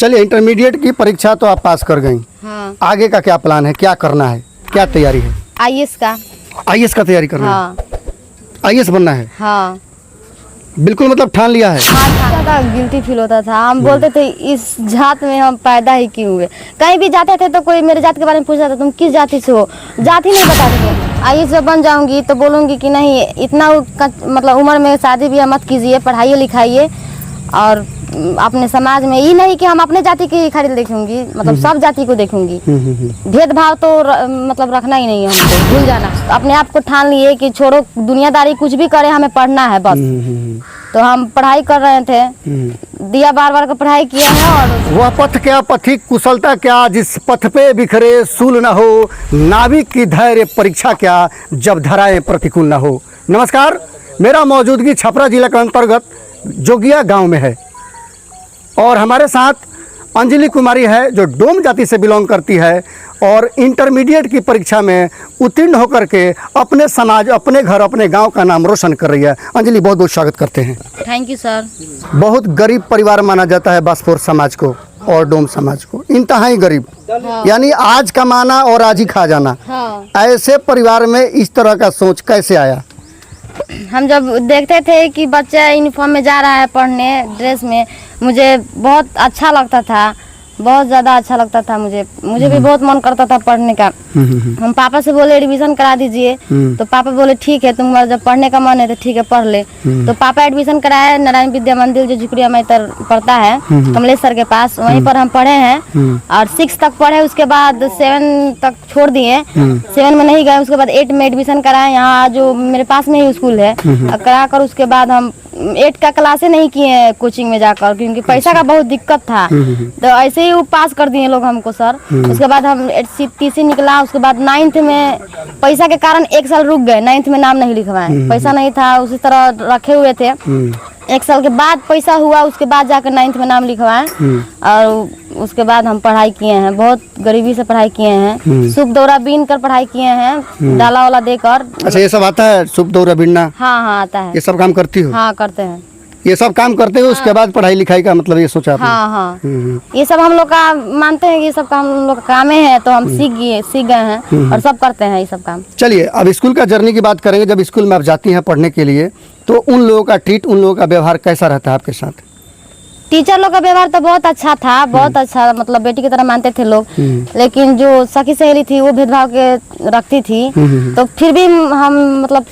चलिए, इंटरमीडिएट की परीक्षा तो आप पास कर गई। हाँ। आगे का क्या प्लान है, क्या करना है, क्या तैयारी है? आईएएस का। आईएएस का तैयारी करना हाँ। है? आईएएस बनना है? हाँ। बिल्कुल, मतलब ठान लिया है? हाँ, ज़्यादा गिल्टी फील होता था। हम बोलते थे इस जात में हम पैदा ही क्यों हुए। कहीं भी जाते थे तो कोई मेरे जात के बारे में पूछता था, तुम किस जाति से हो, जाति नहीं बताते थे। आईएएस जब बन जाऊंगी तो बोलूंगी कि नहीं, इतना मतलब उम्र में शादी भी मत कीजिए, पढ़ाइए लिखाइए और अपने समाज में ये नहीं कि हम अपने जाति की खाली देखूंगी, मतलब सब जाति को देखूंगी। भेदभाव तो मतलब रखना ही नहीं है, हमको भूल जाना। अपने आप को ठान लिए कि छोड़ो दुनियादारी, कुछ भी करे हमें पढ़ना है बस। तो हम पढ़ाई कर रहे थे, दिया बार का पढ़ाई किया है। और वह पथ क्या, पथिक कुशलता क्या, जिस पथ पे बिखरे सूल न हो, नाविक की धैर्य परीक्षा क्या, जब धराएं प्रतिकूल न हो। नमस्कार, मेरा मौजूदगी छपरा जिला के अंतर्गत जोगिया गांव में है और हमारे साथ अंजलि कुमारी है जो डोम जाति से बिलोंग करती है और इंटरमीडिएट की परीक्षा में उत्तीर्ण होकर के अपने समाज, अपने घर, अपने गांव का नाम रोशन कर रही है। अंजलि, बहुत बहुत स्वागत करते हैं। Thank you sir. बहुत गरीब परिवार माना जाता है बासपुर समाज को और डोम समाज को, इंतहाई गरीब। हाँ। यानी आज कमाना और आज ही खा जाना। हाँ। ऐसे परिवार में इस तरह का सोच कैसे आया? हम जब देखते थे कि बच्चा यूनिफॉर्म में जा रहा है पढ़ने, ड्रेस में, मुझे बहुत अच्छा लगता था, बहुत ज़्यादा अच्छा लगता था। मुझे भी बहुत मन करता था पढ़ने का। हम पापा से बोले एडमिशन करा दीजिए, तो पापा बोले ठीक है, तुम्हारा जब पढ़ने का मन है तो ठीक है पढ़ ले। तो पापा एडमिशन कराए नारायण विद्या मंदिर जो झुकरिया में पढ़ता है, कमलेश सर के पास, वहीं पर हम पढ़े हैं और 6 तक पढ़े। उसके बाद 7 तक छोड़ दिए, 7 में नहीं गए। उसके बाद 8 में एडमिशन कराए, यहाँ जो मेरे पास में ही स्कूल है, करा कर उसके बाद हम 8 का क्लासे नहीं किए कोचिंग में जाकर, क्योंकि पैसा का बहुत दिक्कत था। तो ऐसे ही वो पास कर दिए लोग हमको सर। उसके बाद हम TC निकला। उसके बाद 9th में पैसा के कारण 1 साल रुक गए, 9th में नाम नहीं लिखवाए, पैसा नहीं था, उसी तरह रखे हुए थे। 1 साल के बाद पैसा हुआ, उसके बाद जाकर 9th में नाम लिखवाए और उसके बाद हम पढ़ाई किए हैं। बहुत गरीबी से पढ़ाई किए हैं, सूप दौरा बीन कर पढ़ाई किए हैं, डाला वाला देकर। अच्छा, ये सब आता है, सूप दौरा बीनना? हाँ, आता है। ये सब काम करती हो? हाँ, करते हैं। ये सब काम करते हो, उसके बाद पढ़ाई लिखाई का मतलब ये सोचा आपने? हाँ। ये सब हम लोग का मानते हैं कि ये सब काम हम लोग का काम है, तो हम सीख गए हैं और सब करते हैं ये सब काम। चलिए, अब स्कूल का जर्नी की बात करेंगे। जब स्कूल में आप जाती हैं पढ़ने के लिए, तो उन लोगों का उन लोगों का व्यवहार कैसा रहता है आपके साथ? टीचर लोग का व्यवहार तो बहुत अच्छा था, बहुत अच्छा, मतलब बेटी की तरह मानते थे लोग। लेकिन जो सखी सहेली थी वो भेदभाव के रखती थी, तो फिर भी हम मतलब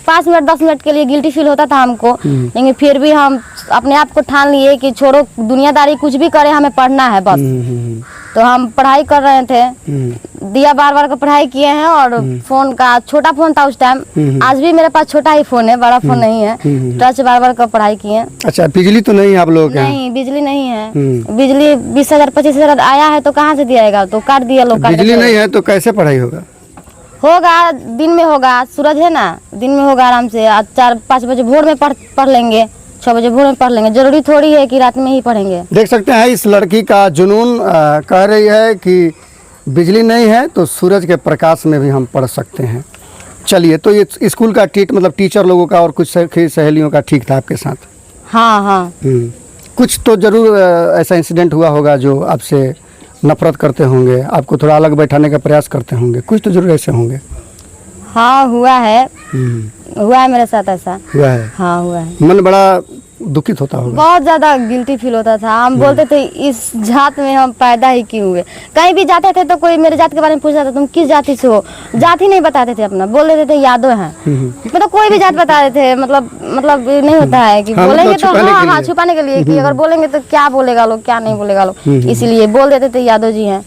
5 मिनट 10 मिनट के लिए गिल्टी फील होता था हमको, लेकिन फिर भी हम अपने आप को ठान लिए कि छोड़ो दुनियादारी, कुछ भी करे हमें पढ़ना है बस। तो हम पढ़ाई कर रहे थे, दिया बार का पढ़ाई किए हैं। और फोन का छोटा फोन था उस टाइम, आज भी मेरे पास छोटा ही फोन है, बड़ा फोन नहीं है। टच बार का पढ़ाई किए। अच्छा, बिजली तो नहीं है आप लोगों के? नहीं, बिजली नहीं है। बिजली 20,000 25,000 आया है तो कहाँ से दियाएगा, तो काट दिया लोग। बिजली नहीं है तो कैसे पढ़ाई होगा? दिन में होगा, सूरज है ना, दिन में होगा आराम से। 4-5 बजे भोर में पढ़ लेंगे, 6 बजे भोर में पढ़ लेंगे। जरूरी थोड़ी है कि रात में ही पढ़ेंगे। देख सकते हैं इस लड़की का जुनून। कह रही है कि बिजली नहीं है तो सूरज के प्रकाश में भी हम पढ़ सकते हैं। चलिए, तो ये स्कूल का मतलब टीचर लोगों का और कुछ सहेलियों का ठीक था आपके साथ? हाँ। कुछ तो जरूर ऐसा इंसिडेंट हुआ होगा जो आपसे नफरत करते होंगे, आपको थोड़ा अलग बैठाने का प्रयास करते होंगे, कुछ तो जरूर ऐसे होंगे। हाँ, हुआ है मेरे साथ ऐसा। हुआ है? हाँ, हुआ है। मन बड़ा दुखित होता होगा? बहुत ज्यादा गिल्टी फील होता था। हम बोलते थे इस जात में हम पैदा ही क्यों हुए। कहीं भी जाते थे तो कोई मेरे जात के बारे में पूछता था, तुम किस जाति से हो, जाति नहीं बताते थे अपना, बोल देते थे यादव हैं। मतलब कोई भी जात बता देते थे, मतलब नहीं होता है कि बोलेंगे तो हाँ, छुपाने के लिए कि अगर बोलेंगे तो क्या बोलेगा लोग, क्या नहीं बोलेगा लोग, इसीलिए बोल देते थे यादव जी हैं।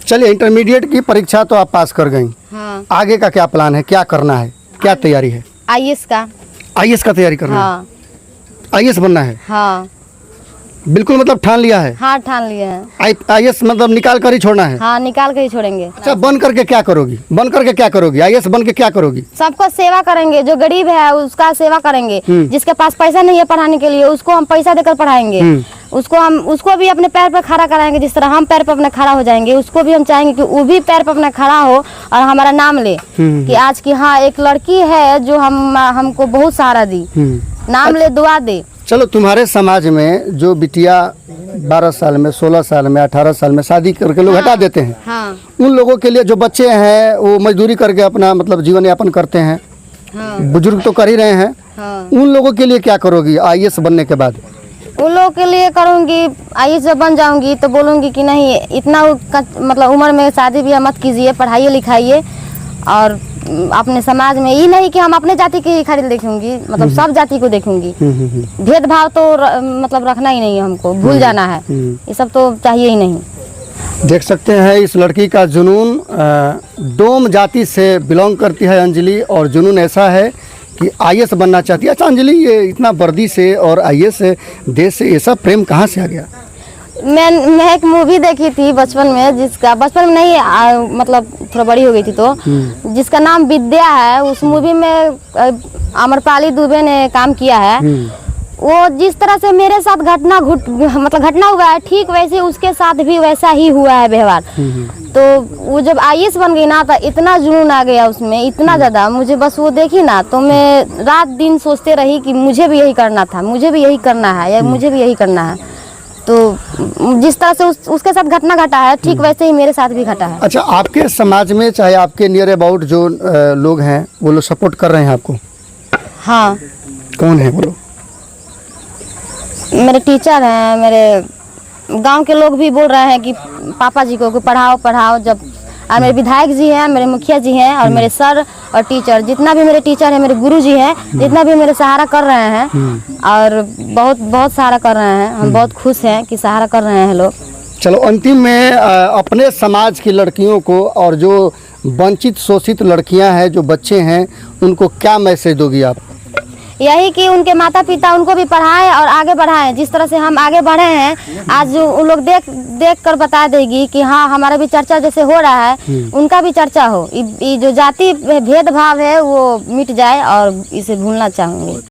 चलिए, इंटरमीडिएट की परीक्षा तो आप पास कर गई। हाँ। आगे का क्या प्लान है, क्या करना है, क्या तैयारी है? आईएएस का। आईएएस का तैयारी करना है? आईएएस बनना है? हाँ। बिल्कुल, मतलब ठान लिया है? हाँ, ठान लिए हैं। आईएएस मतलब निकाल कर ही छोड़ना है? हाँ, निकाल कर ही छोड़ेंगे। अच्छा, बन करके क्या करोगी? आईएएस बन के क्या करोगी? सबको सेवा करेंगे, जो गरीब है उसका सेवा करेंगे, जिसके पास पैसा नहीं है पढ़ाने के लिए उसको हम पैसा देकर पढ़ाएंगे, उसको भी अपने पैर पर खड़ा कराएंगे। जिस तरह हम पैर पर अपने खड़ा हो जाएंगे, उसको भी हम चाहेंगे कि वो भी पैर पर अपना खड़ा हो और हमारा नाम ले कि आज की हाँ एक लड़की है जो हमको बहुत सहारा दी, नाम ले, दुआ दे। चलो, तुम्हारे समाज में जो बिटिया 12 साल में, 16 साल में, 18 साल में शादी करके लोग हटा देते हैं, हाँ उन लोगों के लिए जो बच्चे हैं वो मजदूरी करके अपना मतलब जीवन यापन करते हैं, हाँ बुजुर्ग तो कर ही रहे हैं, हाँ। उन लोगों के लिए क्या करोगी आईएएस बनने के बाद? उन लोगों के लिए करूँगी, आईएएस जब बन जाऊँगी तो बोलूँगी कि नहीं, इतना मतलब उम्र में शादी ब्याह मत कीजिए, पढ़ाइए लिखाइए। और अपने समाज में ये नहीं कि हम अपने जाति की ही खाली देखूंगी, मतलब सब जाति को देखूंगी। भेदभाव तो मतलब रखना ही नहीं है, हमको भूल जाना है, ये सब तो चाहिए ही नहीं। देख सकते हैं इस लड़की का जुनून, डोम जाति से बिलोंग करती है अंजलि, और जुनून ऐसा है कि आईएएस बनना चाहती है। अच्छा अंजलि, ये इतना वर्दी से और आईएएस से, देश से, ये सब प्रेम कहाँ से आ गया? मैं एक मूवी देखी थी बचपन में, जिसका बचपन में नहीं मतलब थोड़ा बड़ी हो गई थी तो, जिसका नाम विद्या है। उस मूवी में अमरपाली दुबे ने काम किया है। वो जिस तरह से मेरे साथ घटना हुआ है, ठीक वैसे उसके साथ भी वैसा ही हुआ है व्यवहार। तो वो जब आईएएस बन गई ना, तो इतना जुनून आ गया उसमें, इतना ज़्यादा। मुझे बस वो देखी ना तो मैं रात दिन सोचते रही कि मुझे भी यही करना था, मुझे भी यही करना है, या मुझे भी यही करना है। तो जिस तरह से उसके साथ घटना घटा है, ठीक वैसे ही मेरे साथ भी घटा है। अच्छा, आपके समाज में चाहे आपके नियर अबाउट जो लोग हैं, वो लोग सपोर्ट कर रहे हैं आपको? हाँ। कौन है वो लोग? मेरे टीचर हैं, मेरे गांव के लोग भी बोल रहे हैं कि पापा जी को पढ़ाओ पढ़ाओ। जब और मेरे विधायक जी हैं, मेरे मुखिया जी हैं, और मेरे सर और टीचर, जितना भी मेरे टीचर हैं, मेरे गुरु जी हैं, जितना भी मेरे सहारा कर रहे हैं, और बहुत बहुत सहारा कर रहे हैं। हम बहुत खुश हैं कि सहारा कर रहे हैं लोग। चलो, अंतिम में अपने समाज की लड़कियों को और जो वंचित शोषित लड़कियां हैं, जो बच्चे हैं, उनको क्या मैसेज दोगी आप? यही कि उनके माता पिता उनको भी पढ़ाएं और आगे बढ़ाएं। जिस तरह से हम आगे बढ़े हैं, आज उन लोग देख कर बता देगी कि हाँ, हमारा भी चर्चा जैसे हो रहा है, उनका भी चर्चा हो। ये जो जाति भेदभाव है वो मिट जाए, और इसे भूलना चाहूँगी।